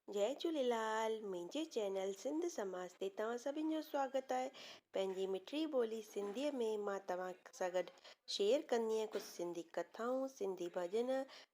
जय झूलेलाल। मुंहिंजे चैनल सिंध समाज ते तव्हां सभिनि जो स्वागत आहे। पंहिंजी मिठड़ी ॿोली सिंधीअ में मां तव्हां सां गॾु शेयर कंदी आहियां कुझु सिंधी कथाऊं, सिंधी भॼन,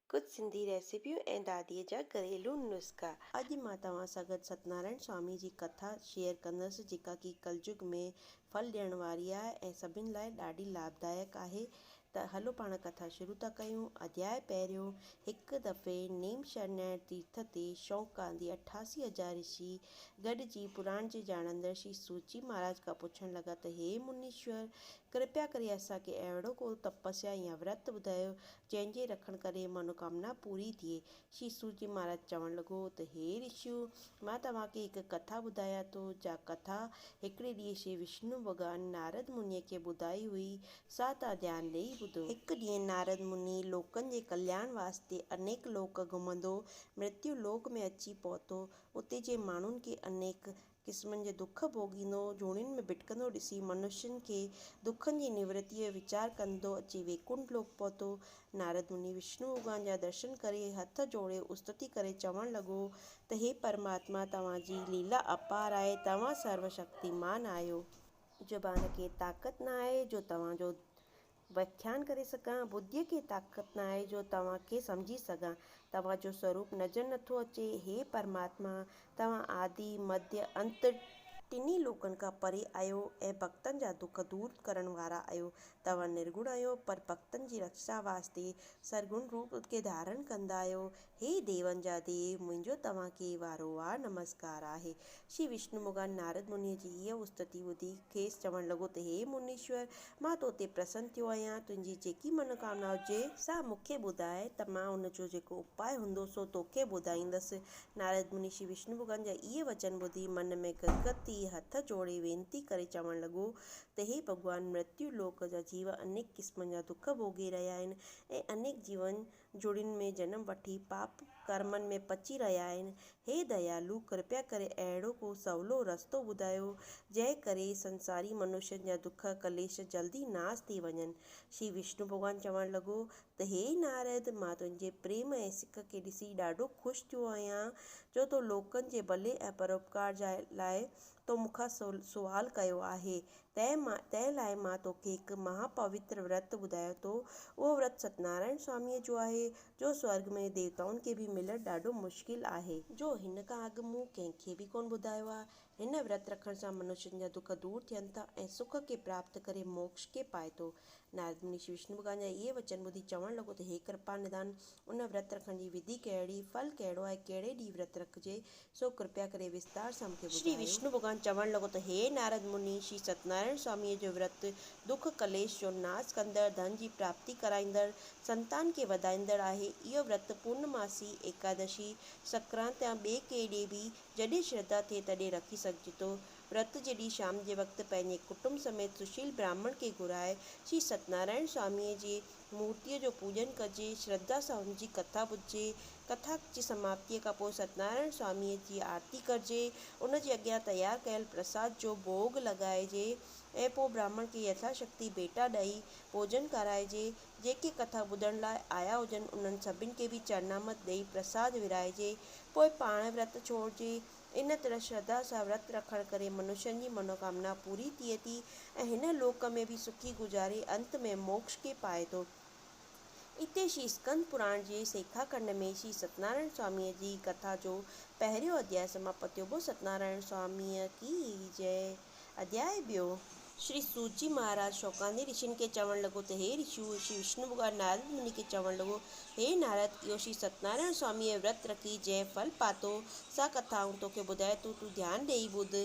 कुझु सिंधी रेसिपियूं ऐं दादीअ जा घरेलू नुस्ख़ा। अॼु मां तव्हां सां गॾु सतनारायण स्वामी जी कथा शेयर कंदसि, जेका कि कलयुग में फल ॾियण वारी आहे ऐं सभिनि लाइ ॾाढी लाभदायक आहे। त हलो पाण कथा शुरू था कयूं। अध्याय पहिरियों। हिकु दफ़े नेमशरण तीर्थ ते शौंकांदी 88,000 ऋषि गॾिजी पुराण जे ॼाणंदड़ श्री सूची महाराज खां पुछण लॻा त हे मुनीश्वर, कृपया करे असांखे अहिड़ो को तपस्या या व्रत ॿुधायो जंहिंजे रखण करे मनोकामना पूरी थिए। श्री सूची महाराज चवण लॻो त हे ऋषियो, मां तव्हांखे हिकु कथा ॿुधायां थो। जा कथा हिकिड़े ॾींहुं श्री विष्णु भॻवानु नारद मुनीअ खे ॿुधाई हुई। सा तव्हां ध्यानु ॾेई ॿुधो। हिकु ॾींहुं नारद मुनी लोकनि जे कल्याण वास्ते अनेक लोक घुमंदो मृत्यु लोक में अची पहुतो। उते जे माण्हुनि खे अनेक क़िस्मनि जे दुख भोॻींदो झूणियुनि में भिटकंदो ॾिसी मनुष्यनि खे दुखनि जी निवृत्तीअ जो वीचार कंदो अची वैकुंठ लोक पहुतो। नारद मुनी विष्णु भॻवान जा दर्शन करे हथ जोड़े स्तुति करे चवण लॻो त हे परमात्मा, तव्हांजी लीला अपार आहे। तव्हां सर्वशक्तिमान आहियो। ज़ुबान खे ताक़त न आहे जो तव्हांजो व्याख्यान करे सघां, बुद्धीअ खे ताक़त न आहे जो तव्हांखे सम्झी सघां। तव्हांजो स्वरूप नज़र नथो अचे। हे परमात्मा, तव्हां आदि मध्य अंत टिनी लोकनि खां परे आहियो ऐं भक्तनि जा दुख दूर करण वारा आहियो। तव्हां निर्गुण आहियो पर भक्तनि जी रक्षा वास्ते सरगुण रूप खे धारण कंदा आहियो। हे देवनि जा देव, मुंहिंजो तव्हांखे वारो वार नमस्कार आहे। श्री विष्णु भॻवान नारद मुनीअ जी इहा स्तुति ॿुधी खेसि चवण लॻो त हे मुनीश्वर, मां तो ते प्रसन्न थियो आहियां। तुंहिंजी जेकी मनोकामना हुजे सा मूंखे ॿुधाए त मां उनजो जेको उपाय हूंदो सो तोखे ॿुधाईंदसि। नारद मुनी श्री विष्णु भॻवान जा इहे वचन ॿुधी मन में गदगद थी हथ जोड़े वेनती करे चवण लॻो त हे भॻवान, मृत्यु लोक जा जीव अनेक क़िस्मनि जा दुख भोॻे रहिया आहिनि ऐं अनेक जीवन जुड़ियुनि में जनम वठी पाप कर्मनि में पची रहिया आहिनि। हे दयालु, कृपया करे अहिड़ो को सवलो रस्तो ॿुधायो जंहिं करे संसारी मनुष्यनि जा दुख कलेश जल्दी नाश थी वञनि। श्री विष्णु भॻवान चवण लॻो त हे नारद, मां तुंहिंजे प्रेम ऐं सिक खे ॾिसी ॾाढो ख़ुशि थियो आहियां जो तो लोकनि जे भले ऐं परोपकार जे लाइ तो मूंखां सुवाल कयो आहे। तंहिं लाइ मां तोखे हिकु महापवित्र व्रत ॿुधायो थो। उहो व्रत सतनारायण स्वामीअ जो आहे, जो स्वर्ग में देवताउनि खे बि मिलणु ॾाढो मुश्किल आहे, जो हिन खां अॻु मूं कंहिंखे बि कोन ॿुधायो आहे। हिन व्रत रखण सां मनुष्यनि जा दुख दूर थियनि था ऐं सुख खे प्राप्त करे मोक्ष खे पाए थो। नारद मुनि श्री विष्णु भॻवान जा इहे वचन ॿुधी चवण लॻो त हे कृपा निधान, उन व्रत रखण जी विधि कहिड़ी, फल कहिड़ो आहे, कहिड़े ॾींहुं व्रत रखिजे, सो कृपया करे विस्तार सां मूंखे ॿुधायो। श्री विष्णु भॻवान चवण लॻो त हे नारद मुनि, श्री सतनारायण स्वामीअ जो व्रत दुख कलेश जो नाश कंदड़, धन जी प्राप्ति कराईंदड़, संतान खे वधाईंदड़ आहे। इहो व्रत पूर्णमासी, एकादशी, संक्रांत या ॿिए के ॾींहुं बि जॾहिं श्रद्धा थिए तॾहिं रखी सघिजे थो। व्रत जे ॾींहुं शाम जे वक़्तु पंहिंजे कुटुंब समेत सुशील ब्राह्मण खे घुराए श्री सतनारायण स्वामीअ जी मूर्तिअ जो पूॼन कजे, श्रद्धा सां हुनजी कथा ॿुधिजे। कथा जी समाप्तीअ खां पोइ सतनारायण स्वामीअ जी आरती करिजे, उन जे अॻियां तयारु कयल प्रसाद जो भोग लॻाइजे ऐं पोइ ब्राह्मण खे यथाशक्ति भेटा ॾेई भोजन कराइजे। जेके कथा ॿुधण लाइ आया हुजनि उन्हनि सभिनि खे बि चरणामत ॾेई प्रसाद विराइजे, पोइ पाण व्रत छोड़िजे। इन तरह श्रद्धा सां व्रत रखण करे मनुष्यनि जी मनोकामना पूरी थिए थी ऐं हिन लोक में बि सुखी गुज़ारे अंत में मोक्ष खे पाए थो। इते श्री स्कंद पुराण जे सेखाखंड में श्री सतनारायण स्वामीअ जी कथा जो पहिरियों अध्याय समाप्त थियो। सतनारायण स्वामीअ की जय। अध्याय ॿियो। श्री सूची महाराज शौकांदी ऋषिनि खे चवण लॻो त हे ऋषियो, श्री विष्णु भॻवान नारद मुनि खे चवण लॻो, हे नारद, इहो श्री सतनारायण स्वामीअ व्रत रखी जंहिं फल पातो सा कथा आऊं तोखे ॿुधाए थो, तूं ध्यानु ॾेई ॿुध।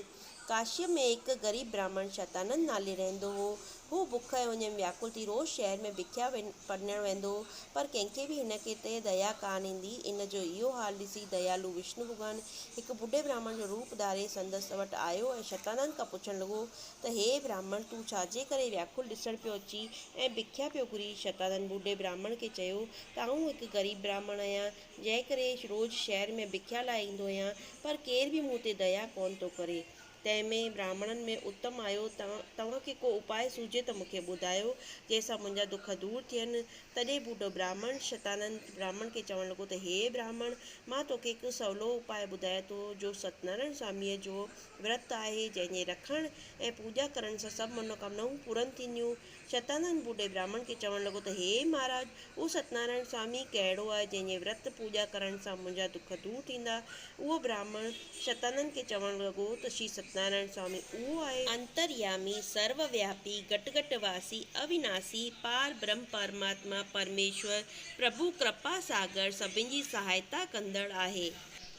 काशीअ में हिकु ग़रीब ब्राह्मण शतानंद नाले रहंदो हो। हू बुख ऐं उञ में व्याकुल थी रोज़ शहर में भिख्या पढ़णु वेंदो हो, पर कंहिंखे बि हिन खे ते दया कान ईंदी। इन जो इहो हाल ॾिसी दयालु विष्णु भॻवान हिकु ॿुढे ब्राह्मण जो रूप धारे संदसि वटि आयो ऐं शतानंद खां पुछण लॻो त हे ब्राह्मण, तूं छाजे करे व्याकुल ॾिसण पियो अची ऐं भिख्या पियो घुरी। शतानंद ॿुढे ब्राह्मण खे चयो त आऊं हिकु ग़रीब ब्राह्मण आहियां, जंहिं करे रोज़ शहर में भिख्या लाइ ईंदो आहियां, पर केर बि मूं ते दया कोन थो करे। तंहिंमें ब्राह्मणनि में उत्तम आयो। तव्हांखे को उपाय सूझे त मूंखे ॿुधायो जंहिंसां मुंहिंजा दुख दूर थियनि। तॾहिं बूढ़ो ब्राह्मण शतानंद ब्राह्मण खे चवणु लॻो त हे ब्राह्मण, मां तोखे हिकु सवलो उपाय ॿुधायां थो जो सत्यनारायण स्वामीअ जो विर्तु आहे, जंहिंजे रखण ऐं पूॼा करण सां सभु मनोकामनाऊं पूरन थींदियूं। शतानंद बूढ़े ब्राह्मण खे चवणु लॻो त हे महाराज, उहो सत्यनारायण स्वामी कहिड़ो आहे जंहिंजे विर्तु पूॼा करण सां मुंहिंजा दुख दूर थींदा। उहो ब्राह्मण शतानंद खे चवणु लॻो त श्री सत्यनारायण स्वामी उहो आहे अंतर्यामी, सर्वव्यापी, घट घट वासी, अविनाशी, पार ब्रह्म परमात्मा परमेश्वर प्रभु कृपा सागर, सभिनि जी सहायता कंदड़ आहे।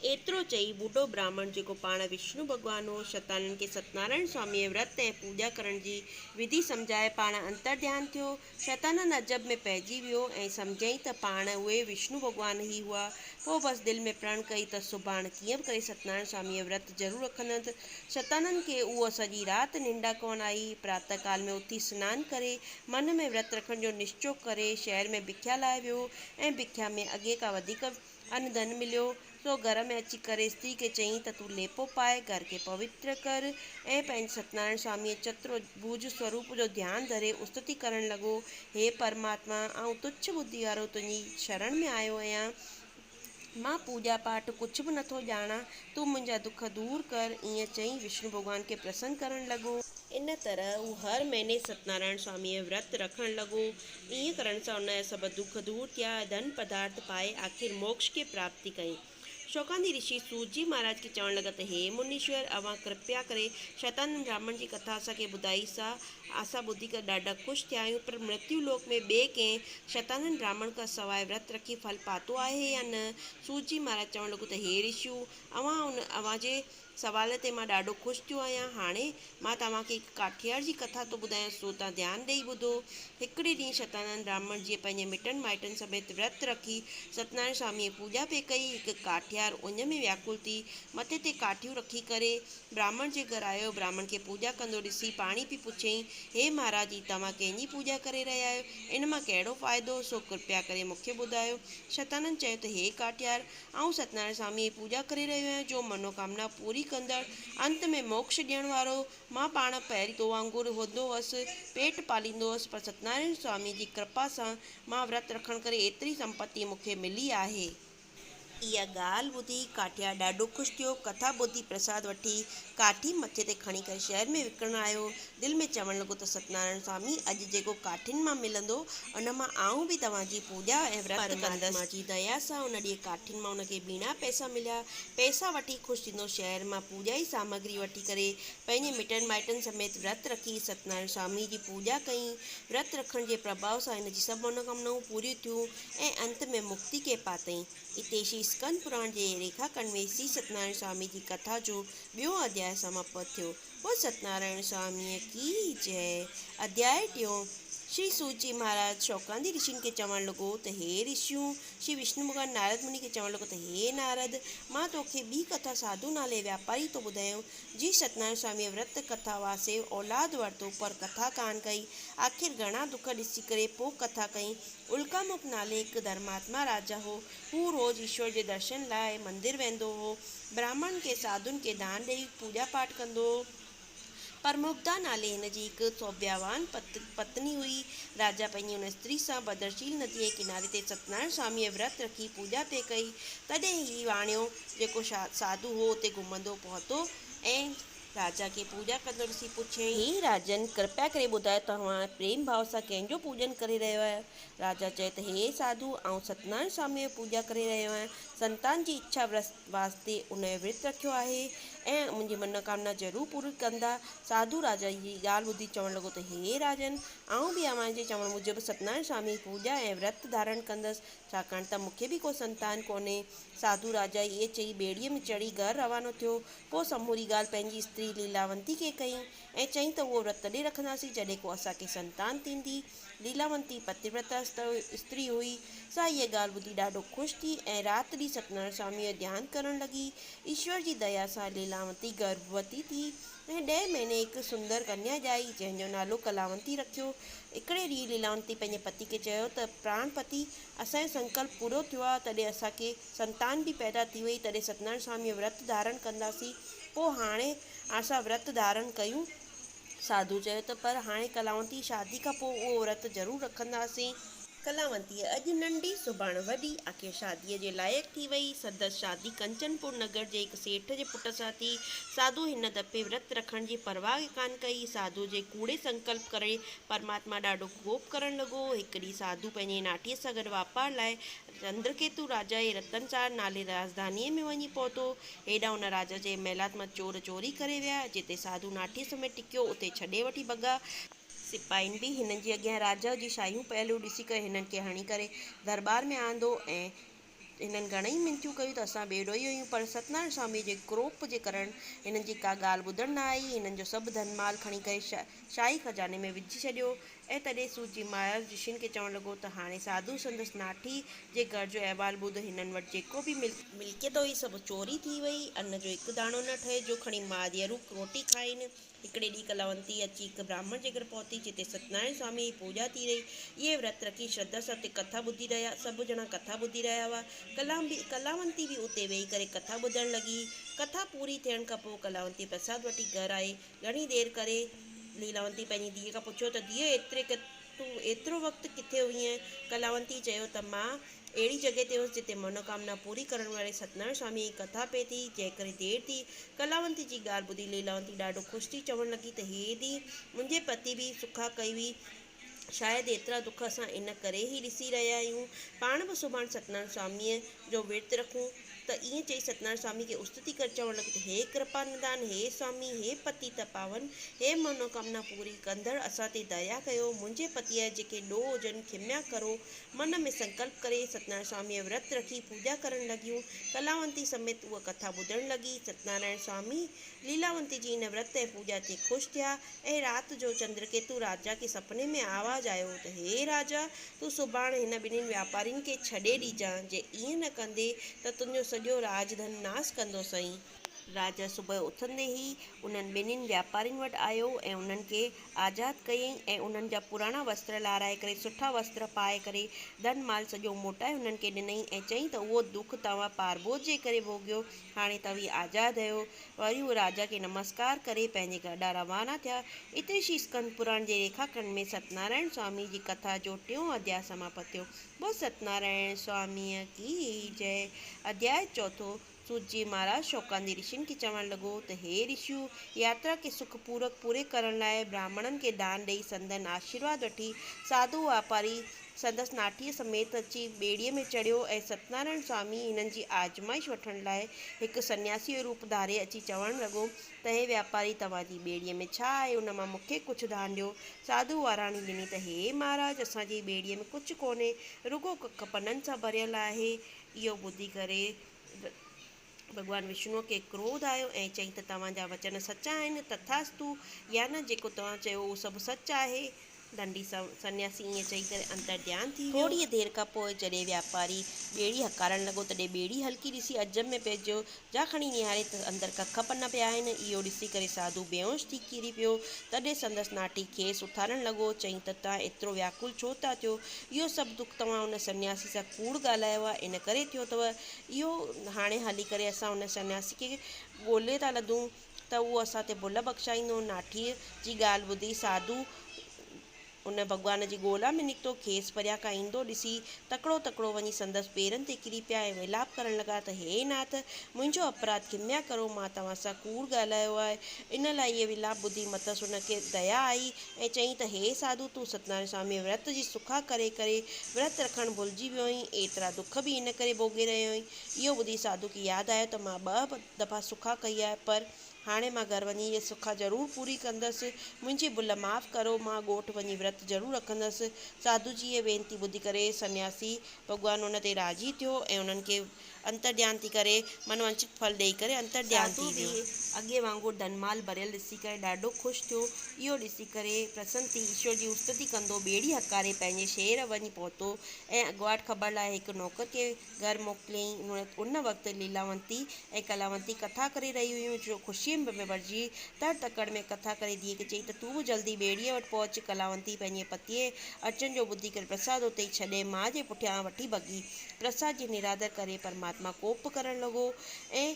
एतिरो चई बूढ़ो ब्राह्मण, जेको पाण विष्णु भॻवानु हो, शतानंद खे सत्यनारायण स्वामीअ विर्तु ऐं पूॼा करण जी विधि सम्झाए पाण अंतर्ध्यान थियो। शतानंद अजब में पइजी वियो ऐं सम्झई त पाण उहे विष्णु भॻवान ई हुआ। पोइ बसि दिलि में प्रण कई त सुभाणे कीअं बि करे सत्यनारायण स्वामीअ विर्तु ज़रूरु रखंदसि। शतानंद खे उहा सॼी राति निंड कोन आई। प्रातः काल में उथी सनानु करे मन में विर्तु रखण जो निश्चो करे शहर में भिख्या लाइ वियो ऐं भिख्या में अॻे खां वधीक अन्न धन मिलियो। सो घर में अची करे स्त्री खे चयईं त तूं लेपो पाए घर खे पवित्र कर ऐं पंहिंजे सत्यनारायण स्वामीअ चतुर्भुज स्वरूप जो ध्यानु धरे स्तुति करणु लॻो। हे परमात्मा, आउं तुच्छ बुद्धि वारो तुंहिंजी शरण में आयो आहियां। मां पूॼा पाठ कुझु बि नथो ॼाणा, तूं मुंहिंजा दुख दूर कर। ईअं चई विष्णु भॻवान खे प्रसन्न करणु लॻो। इन तरह हू हर महीने सत्यनारायण स्वामीअ विर्तु रखणु लॻो। ईअं करण सां उनजा सभु दुख दूर थिया, धन पदार्थ पाए आख़िर मोक्ष खे प्राप्ति कई। शौकांदी ऋषि सूत जी महाराज खे चवणु लॻा त हे मुनीश्वर, अव्हां कृपया करे शतानंद ब्राह्मण जी कथा असांखे ॿुधाईसा। असां ॿुधी करे ॾाढा ख़ुशि थिया आहियूं, पर मृत्यु लोक में ॿिए कंहिं शतानंद ब्राह्मण खां सवाइ विर्तु रखी फल पातो आहे या न? सूत जी महाराज चवणु लॻो त हे ऋषियूं, अव्हांजे सवाल ते मां ॾाढो ख़ुशि थियो आहियां। हाणे मां तव्हांखे हिकु काठियार जी कथा थो ॿुधायां, सो तव्हां ध्यानु ॾेई ॿुधो। हिकिड़े ॾींहुं शतानंद ब्राह्मण जीअं पंहिंजे मिटनि माइटनि समेत विर्तु रखी सत्यनारायण स्वामीअ पूॼा पे कई। हिकु काठियार उञ में व्याकुल थी मथे ते काठियूं रखी करे ब्राह्मण जे घर आयो। ब्राह्मण खे पूॼा कंदो ॾिसी पाणी पई पुछईं, हे महाराज जी, तव्हां कंहिंजी पूॼा करे रहिया आहियो? इन मां कहिड़ो फ़ाइदो, सो कृपया करे मूंखे ॿुधायो। शतानंद चयो त हे काठियार, आउं सत्यनारायण स्वामीअ जी पूॼा करे रहियो आहियां, जो मनोकामना पूरी कंदड़, अंत में मोक्ष ॾियण वारो। मां पाण पहिरीं तो वांगुरु हूंदो हुअसि, पेट पालींदो हुअसि, पर सत्यनारायण स्वामी जी कृपा सां मां विर्तु रखण करे एतिरी संपत्ति मूंखे मिली आहे। इहा ॻाल्हि ॿुधी काठियार ॾाढो ख़ुशि थियो। कथा ॿुधी प्रसाद वठी काठी मथे ते खणी करे शहर में विकिणणु आयो। दिलि में चवणु लॻो त सत्यनारायण स्वामी, अॼु जेको काठियुनि मां मिलंदो उन मां आऊं बि तव्हांजी पूॼा ऐं विर्तु कंदसि। परमात्मा जी दया सां उन ॾींहुं काठियुनि मां उनखे बीणा पैसा मिलिया। पैसा वठी ख़ुशि थींदो शहर मां पूॼा जी सामग्री वठी करे पंहिंजे मिटनि माइटनि समेत विर्तु रखी सत्यनारायण स्वामी जी पूॼा कई। विर्तु रखण जे प्रभाव सां हिन जी सभु मनोकामनाऊं पूरियूं थियूं ऐं अंत में मुक्ति खे पातई। इते श्री स्कंद पुराण जे रेखाखंड में श्री सत्यनारायण स्वामी जी कथा जो ॿियो अध्याय समाप्त थियो। बोल सत्यनारायण स्वामीअ की जय। अध्याय टियों। श्री सूत जी महाराज शौकांदी ऋषिनि खे चवणु लॻो त हे ऋषियूं, श्री विष्णु भॻवान नारद मुनि खे चवणु लॻो त हे नारद, मां तोखे ॿी कथा साधु नाले व्यापारी थो ॿुधायां। जी सत्यनारायण स्वामीअ विर्तु कथा वासे औलाद वरितो, पर कथा कान कई। आख़िर घणा दुख ॾिसी करे पोइ कथा कई। उल्कामुख नाले हिकु धर्मात्मा राजा हो। हू रोज़ ईश्वर जे दर्शन लाइ मंदिर वेंदो हो, ब्राह्मण खे साधुनि खे दान ॾेई पूॼा पाठ कंदो हो। परमुग्धा नाले हिन जी हिकु सौभाग्यवान पत्नी हुई। राजा पंहिंजी हुन स्त्री सां बदरशील नदीअ जे किनारे ते सत्यनारायण स्वामीअ विर्तु रखी पूॼा पे कई। तॾहिं ही वाणियो जेको साधु हो उते घुमंदो पहुतो ऐं राजा खे पूॼा कंदो ॾिसी पुछियईं, ही राजन, कृपया करे ॿुधायो तव्हां प्रेम भाव सां कंहिंजो पूॼन करे रहियो आहियो? राजा चयो त हे साधु, आउं सत्यनारायण स्वामीअ जो पूॼा करे रहियो आहियां। संतान जी इच्छा वास्ते उन जो विर्तु रखियो आहे ऐं मुंहिंजी मनोकामना ज़रूरु पूरी कंदा। साधु राजा जी ॻाल्हि ॿुधी चवणु लॻो त हे राजन, आउं बि अव्हांजे चवण मूजिबि सत्यनारायण स्वामी जी पूॼा ऐं विर्तु धारण कंदसि, छाकाणि त मूंखे बि को संतान कोन्हे। साधु राजा इहे चई ॿेड़ीअ में चढ़ी घरु रवानो थियो। पोइ समूरी ॻाल्हि पंहिंजी स्त्री लीलावंती खे कई ऐं चई त उहो विर्तु तॾहिं रखंदासीं जॾहिं को असांखे संतान थींदी। लीलावंती पतिव्रता स्त्री हुई। सा इहा ॻाल्हि ॿुधी ॾाढो ख़ुशि थी ऐं राति ॾींहुं सत्यनारायण स्वामीअ जो ध्यानु करणु लॻी। ईश्वर जी दया सां लीलावती गर्भवती थी ऐं 10 महीने हिकु सुंदर कन्या ॼाई जंहिंजो नालो कलावंती रखियो। हिकिड़े ॾींहुं लीलावती पंहिंजे पति खे चयो त प्राणपति, असांजो संकल्प पूरो थियो आहे, तॾहिं असांखे संतान बि पैदा थी वई, तॾहिं सत्यनारायण स्वामीअ जो विर्तु धारण कंदासीं। पोइ हाणे असां विर्तु धारण कयूं। साधू चयो त पर हाणे कलावंती शादी खां पोइ उहो विर्तु ज़रूरु रखंदासीं। कलावंती अॼु नंढी सुभाणे वॾी, आख़िर शादीअ जे लाइक़ु थी वई। संदसि शादी कंचनपुर नगर जे हिकु सेठ जे पुट सां थी। साधू हिन दफ़े विर्तु रखण जी परवाह कान कई। साधू जे कूड़े संकल्प करे परमात्मा ॾाढो कोप करणु लॻो। हिकु ॾींहुं साधू पंहिंजे नाठीअ सां गॾु वापार लाइ चंद्रकेतु राजा जे रतनसार नाले राजधानीअ में वञी पहुतो। हेॾां हुन राजा जे महिलात मां चोर चोरी करे विया। जिते साधू नाठीअ समेत टिकियो उते छॾे वठी भॻा। सिपाहियुनि बि हिननि जे अॻियां राजा जी शाहियूं पहलू ॾिसी करे हिननि खे हणी करे दरबार में आंदो ऐं हिननि घणेई मिनतियूं कयूं त असां ॿेड़ो ई आहियूं, पर सत्यनारायण स्वामी जे क्रोप जे कारण हिननि जी का ॻाल्हि ॿुधण न आई। हिननि जो सभु धन माल खणी करे शाही खजाने में विझी छॾियो ऐं तॾहिं सूतजी महाराज ऋषियुनि खे चवणु लॻो त हाणे साधू संदसि नाठी जे घर जो अहिवाल ॿुध। हिननि वटि जेको बि मिल्कियत हुई सभु चोरी थी वई। अन्न जो हिकु दाणो न ठहे जो खणी माधीअरूं रोटी खाइनि। हिकिड़े ॾींहुं कलावंती अची हिकु ब्राह्मण जे घर पहुती जिते सत्यनारायण स्वामी जी पूॼा थी रही। इहे विर्तु रखी श्रद्धा सां उते कथा ॿुधी रहिया। सभु ॼणा कथा ॿुधी रहिया हुआ। कलावंती बि उते वेही करे कथा ॿुधणु लॻी। कथा पूरी थियण खां पोइ कलावंती प्रसाद वठी घर आई। घणी देरि करे लीलावती पंहिंजी धीअ खां पुछियो त धीअ तूं एतिरो वक़्तु किथे हुई? कलावंती चयो त मां अहिड़ी जॻह ते हुअसि जिते मनोकामना पूरी करण वारे सत्यनारायण स्वामी जी कथा पई थी, जंहिं करे देरि थी। कलावंती जी ॻाल्हि ॿुधी लीलावती ॾाढो ख़ुशि थी चवणु लॻी त हे ॾींहुं मुंहिंजे पति बि सुखा कई हुई। शायदि एतिरा दुख असां इन करे ई ॾिसी रहिया आहियूं। पाण बि सुभाणे सत्यनारायण स्वामीअ जो विर्तु रखूं। त ईअं चई सत्यनारायण स्वामी खे उस्तति करे चवणु लॻी त हे कृपा निदान, हे स्वामी, हे पति त पावन, हे मनोकामना पूरी कंदड़, असां ते दया कयो। मुंहिंजे पतीअ जेके ॾोह हुजनि क्षम्या करो। मन में संकल्प करे सत्यनारायण स्वामीअ विर्तु रखी पूॼा करणु लॻियूं। कलावंती समेत उहा कथा ॿुधणु लॻी। सत्यनारायण स्वामी लीलावती जी हिन विर्तु ऐं पूॼा ते ख़ुशि थिया ऐं राति जो चंद्रकेतु राजा खे सपने में आवाज़ आयो त हे राजा, तूं सुभाणे हिन ॿिन्हिनि वापारियुनि खे छॾे ॾिजांइ। जे ईअं न कंदे त तुंहिंजो सॼो राजधन नास कंदो सही। राजा सुबुह उथंदे ई उन्हनि ॿिन्हिनि वापारियुनि वटि आयो ऐं उन्हनि खे आज़ादु कयईं ऐं उन्हनि जा पुराणा वस्त्र लाराए करे सुठा वस्त्र पाए करे धन माल सॼो मोटाए उन्हनि खे ॾिनई ऐं चयईं त उहो दुख तव्हां पारबोझ जे करे भोॻियो, हाणे तव्हीं आज़ादु आहियो। वरी उहे राजा खे नमस्कार करे पंहिंजे घर ॾांहुं रवाना थिया। इते श्री स्कंद पुराण जे रेखाखंड में सत्यनारायण स्वामी जी कथा जो टियों अध्याय समाप्त थियो। बोल सत्यनारायण स्वामीअ की जय। अध्याय चौथो। सूतजी महाराज शौकांदी ऋषियुनि खे चवणु लॻो त हे ऋषियूं, यात्रा खे सुखपूर्वक पूरे करण लाइ ब्राह्मणनि खे दान ॾेई संदन आशीर्वाद वठी साधु वापारी संदसि नाठीअ समेत अची ॿेड़ीअ में चढ़ियो ऐं सत्यनारायण स्वामी हिननि जी आजमाइश वठण लाइ हिकु सन्यासी जो रूप धारे अची चवणु लॻो त हे वापारी, तव्हांजी ॿेड़ीअ में छा आहे? उन मां मूंखे कुझु दान ॾियो। साधु वाराणी ॾिनी त हे महाराज, असांजी ॿेड़ीअ में कुझु कोन्हे, रुॻो कख पननि सां भरियल आहे। इहो ॿुधी करे भॻवान विष्णुअ खे क्रोध आयो ऐं चयईं त तव्हांजा वचन सचा आहिनि, तथास्तु, या न जेको तव्हां चयो उहो सभु सच आहे। दंडी सन्यासी ईअं चई करे अंतर्ध्यान थी वियो। थोरी देरि खां पोइ जॾहिं वापारी ॿेड़ी हकारणु लॻो तॾहिं ॿेड़ी हल्की ॾिसी अजब में पइजियो। जा खणी निहारे त अंदरि कख पन पिया आहिनि। इहो ॾिसी करे साधू बेहोश थी किरी पियो। तॾहिं संदसि नाठी खेसि उथारणु लॻो। चयईं त तव्हां एतिरो व्याकुल छो था थियो? इहो सभु दुख तव्हां हुन सन्यासी सां कूड़ ॻाल्हायो आहे, इन करे थियो अथव। इहो हाणे हली करे असां हुन सन्यासी खे ॻोल्हे था लधूं त उहो असां ते भुल बख़्शाईंदो। नाठीअ जी ॻाल्हि ॿुधी साधू उन भॻवान जी ॻोल्हा में निकितो। खेसि परियां खां ईंदो ॾिसी तकिड़ो तकिड़ो वञी संदसि पेरनि ते किरी पिया ऐं विलाप करणु लॻा त हे नाथ, मुंहिंजो अपराध क्षम्या करो, मां तव्हां सां कूड़ ॻाल्हायो आहे। इन लाइ इहे विलाप ॿुधी मतसि हुनखे दया आई ऐं चयईं त हे साधू, तूं सत्यनारायण स्वामी विर्त जी सुखा करे करे विर्तु रखणु भुलिजी वियो आहीं, एतिरा दुख बि इन करे भोॻे रहियो आहीं। इहो ॿुधी साधू खे यादि आयो त मां 2 दफ़ा सुखा कई आहे, पर हाणे मां घर वञी इहा सुखा ज़रूरु पूरी कंदसि। मुंहिंजी भुल माफ़ु करो, मां ॻोठु वञी विर्तु ज़रूरु रखंदसि। साधू जी इहा वेनती ॿुधी करे सन्यासी भॻवानु हुन ते राज़ी थियो ऐं उन्हनि खे अंतर्ध्यान थी करे मनोवांछित फल ॾेई करे अंतर्ध्यान थी वियो। अॻे वांगुरु धनमाल भरियल ॾिसी करे ॾाढो ख़ुशि थियो। इहो ॾिसी करे प्रसन्न थी ईश्वर जी उस्तति कंदो ॿेड़ी हकारे पंहिंजे शहर वञी पहुतो ऐं अॻुवाट ख़बर लाइ हिकु नौकर खे घर मोकिलियईं। उन वक़्तु लीलावंती ऐं कलावंती कथा करे रही हुयूं जो ख़ुशीअ में भरिजी तर तकड़ में कथा करे धीअ खे चई त तूं बि जल्दी ॿेड़ीअ वटि पहुच। कलावंती पंहिंजे पतीअ अचण जो ॿुधी करे प्रसाद उते ई छॾे माउ जे पुठियां वठी भॻी। प्रसाद जी निरादर करे परमात्मा कोप करणु लॻो ऐं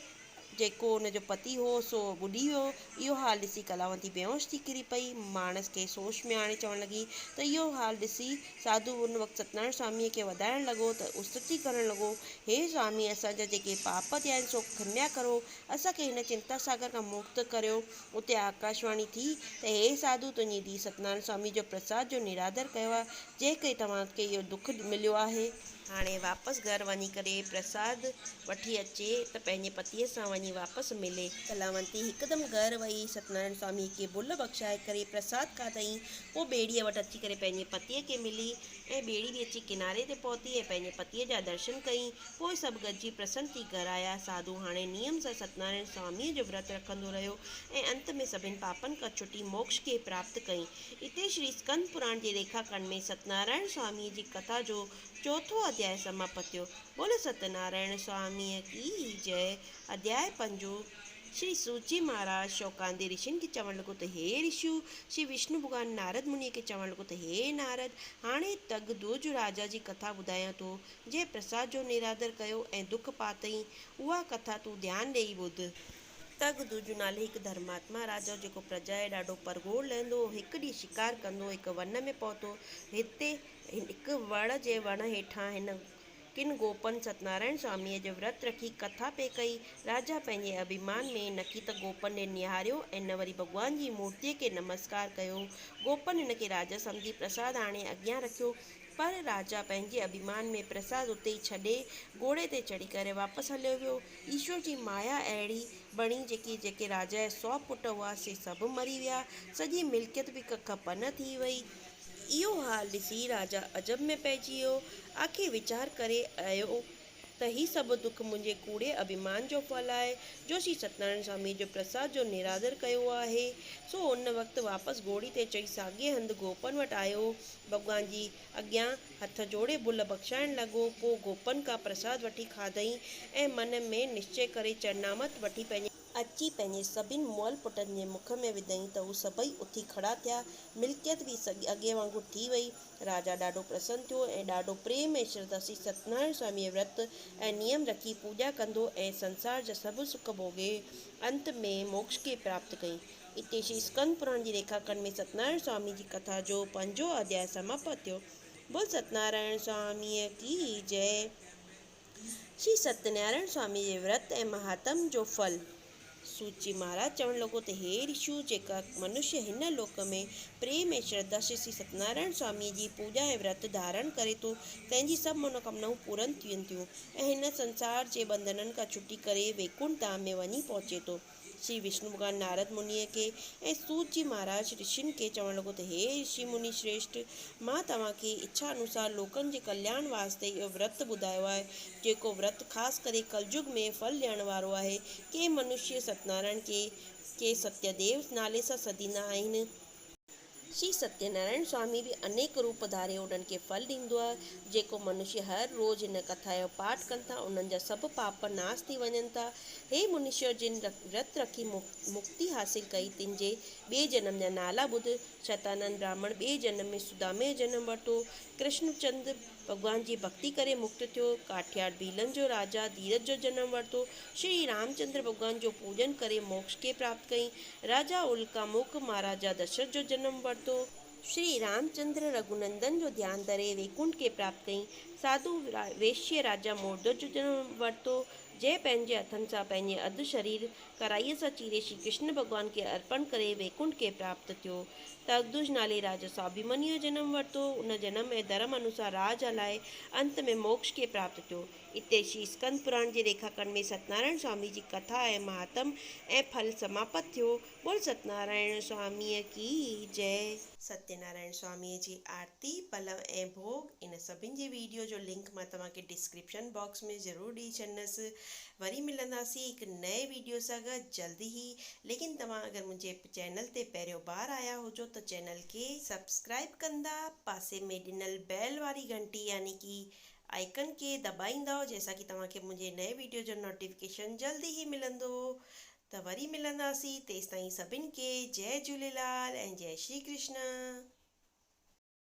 जेको हुनजो पति हो सो ॿुॾी वियो। इहो हाल ॾिसी कलावंती बेहोश थी किरी पई। माणस खे सोच में आणे चवणु लॻी त इहो हाल ॾिसी साधू उन वक़्तु सत्यनारायण स्वामीअ खे वधाइणु लॻो त उस्तति करणु लॻो, हे स्वामी असांजा जेके पाप थिया आहिनि सो क्षम्या करो, असांखे हिन चिंता सागर खां मुक्त करियो। उते आकाशवाणी थी त हे साधू तुंहिंजी धीउ सत्यनारायण स्वामी जो प्रसाद जो निरादर कयो आहे, जंहिं करे तव्हांखे इहो दुख मिलियो आहे। हाणे वापसि घरु वञी करे प्रसाद वठी अचे त पंहिंजे पतीअ सां वञी वापसि मिले। कलावंती हिकदमि घरु वई सत्यनारायण स्वामी खे भुल बख़्शाए करे प्रसाद खाधईं। पोइ ॿेड़ीअ वटि अची करे पंहिंजे पतीअ खे मिली ऐं ॿेड़ी बि अची किनारे ते पहुती ऐं पंहिंजे पतीअ जा दर्शन कयईं। पोइ सभु गॾिजी प्रसन्न थी घरु आया। साधू हाणे नियम सां सत्यनारायण स्वामीअ जो व्रत रखंदो रहियो ऐं अंत में सभिनि पापनि खां छुटी मोक्ष खे प्राप्त कई। इते श्री स्कंद पुराण जे रेखाखंड में सत्यनारायण स्वामीअ जी कथा जो चौथो अध्याय समाप्त थियो। बोले सत्यनारायण स्वामीअ की जय। अध्याय 5। श्री सूची महाराज शौकांदी ऋषिनि खे चवणु लॻो त हे ऋषियो, श्री विष्णु भॻवान नारद मुनीअ खे चवणु लॻो त हे नारद, हाणे तगदुज राजा जी कथा ॿुधायां थो, जंहिं प्रसाद जो निरादर कयो ऐं दुख पातई। उहा कथा तूं ध्यानु ॾेई ॿुध। तगदुज नाले हिकु धर्मात्मा राजा जेको प्रजा जो ॾाढो परगोड़ लहंदो हिकु ॾींहुं शिकार कंदो हिकु वन में पहुतो। हिते हिकु वण जे वण हेठां हिन किन गोपन सत्यनारायण स्वामीअ जो व्रत रखी कथा पे कई। राजा पंहिंजे अभिमान में नकी त गोपन ॾे निहारियो ऐं न वरी भॻवान जी मूर्तिअ खे नमस्कार कयो। गोपन हिन खे राजा सम्झी प्रसाद आणे अॻियां रखियो, पर राजा पंहिंजे अभिमान में प्रसाद उते ई छॾे घोड़े ते चढ़ी करे वापसि हलियो वियो। ईश्वर जी माया अहिड़ी बणी जेके राजा जा 100 पुट हुआ से सभु मरी विया। सॼी मिल्कियत बि कख पन थी वई। इहो हाल ॾिसी राजा अजब में पइजी वियो। आख़िर वीचार करे आयो त ही सभु दुख मुंहिंजे कूड़े अभिमान जो फल आहे जो श्री सत्यनारायण स्वामी जो प्रसाद जो निरादर कयो आहे। सो उन वक़्तु वापसि घोड़ी ते चढ़ी साॻिए हंधि गोपन वटि आयो। भॻवान जी अॻियां हथ जोड़े भुल बख़्शाइणु लॻो। पोइ गोपन खां प्रसाद वठी खाधईं ऐं मन में निश्चय करे चरनामत वठी अची पंहिंजे सभिनि मुअल पुटनि जे मुख में विधईं त उहे सभई उथी खड़ा थिया। मिल्कियत बि अॻे वांगुरु थी वई। राजा ॾाढो प्रसन्न थियो ऐं ॾाढो प्रेम ऐं श्रद्धा सां सत्यनारायण स्वामीअ व्रत ऐं नियम रखी पूॼा कंदो ऐं संसार जा सभु सुख भोॻे अंत में मोक्ष खे प्राप्त कई। इते श्री स्कंद पुराण जी रेखाखंड में सत्यनारायण स्वामी जी कथा जो 5 अध्याय समाप्त थियो। बोल सत्यनारायण स्वामीअ की जय। श्री सत्यनारायण स्वामी जे व्रत ऐं महात्म जो फल। सूची महाराज चवणु लॻो त हे ऋषियो, जेका मनुष्य हिन लोक में प्रेम ऐं श्रद्धा श्री सत्यनारायण स्वामीअ जी पूॼा ऐं व्रत धारण करे थो, तंहिंजी सभु मनोकामनाऊं पूरन थियनि थियूं ऐं हिन संसार जे बंधननि खां छुटी करे वैकुंठ धाम में वञी पहुचे थो। श्री विष्णु भॻवान नारद मुनीअ खे ऐं सूत जी महाराज ऋषिनि खे चवणु लॻो त हे ऋषि मुनि श्रेष्ठ, मां तव्हांखे इच्छा अनुसार लोकनि जे कल्याण वास्ते इहो व्रत ॿुधायो आहे, जेको व्रत ख़ासि करे कलयुग में फल ॾियण वारो आहे। के मनुष्य सत्यनारायण के सत्यदेव नाले सां सदींदा आहिनि। श्री सत्यनारायण स्वामी बि अनेक रूप धारे उन्हनि खे फल ॾींदो आहे। जेको मनुष्य हर रोज़ हिन कथा जो पाठ कनि था उन्हनि जा सभु पाप नाश थी वञनि था। हे मनुष्य जिन व्रत रखी मुक्ति हासिल कई तिन जे ॿिए जन्म जा नाला ॿुध। शतानंद ब्राह्मण ॿिए जन्म में सुदामे जो जन्म वरितो। कृष्णचंद्र भॻवान जी भक्ति करे मुक्त थियो। काठियार भीलन जो राजा धीरज जो जन्म वरितो। श्री रामचंद्र भॻवान जो पूजन करे मोक्ष खे प्राप्त कई। राजा उल्कामुख महाराजा दशरथ जो जन्म वरितो। श्री रामचंद्र रघुनंदन जो ध्यान धरे वैकुंठ खे प्राप्त कई। साधु वैश्य राजा मोरदो जो जन्म वरितो, जंहिं पंहिंजे हथनि सां पंहिंजे अधु शरीर कराईअ सां चीरे श्री कृष्ण भॻवान खे अर्पण करे वैकुंठ खे प्राप्त थियो। तगदुज नाले राजा स्वाभिमन्यु जो जन्म वरितो। उन जन्म में धर्म अनुसार राज हलाए अंत में मोक्ष खे प्राप्त थियो। इते श्री स्कंद पुराण जे रेखाखंड में सत्यनारायण स्वामी जी कथा ऐं महात्म ऐं फल समाप्त थियो। बोल सत्यनारायण स्वामीअ की जय। सत्यनारायण स्वामीअ जी आरती पलव ऐं भोग इन सभिनि जी वीडियो जो लिंक मां तव्हांखे डिस्क्रिप्शन बॉक्स में ज़रूरु ॾेई छॾंदसि। वरी मिलंदासीं हिकु नए वीडियो सां गॾु जल्दी ई। लेकिन तव्हां अगरि मुंहिंजे चैनल ते पहिरियों बार आया हुजो त चैनल खे सब्सक्राइब कंदा, पासे में ॾिनल बैल वारी घंटी यानी कि आइकन खे दॿाईंदव, जंहिंसां कि तव्हांखे मुंहिंजे नए वीडियो जो नोटिफिकेशन जल्दी ई मिलंदो। त वरी मिलंदासीं, तेसिताईं सभिनि खे जय झूलेलाल ऐं जय श्री कृष्ण।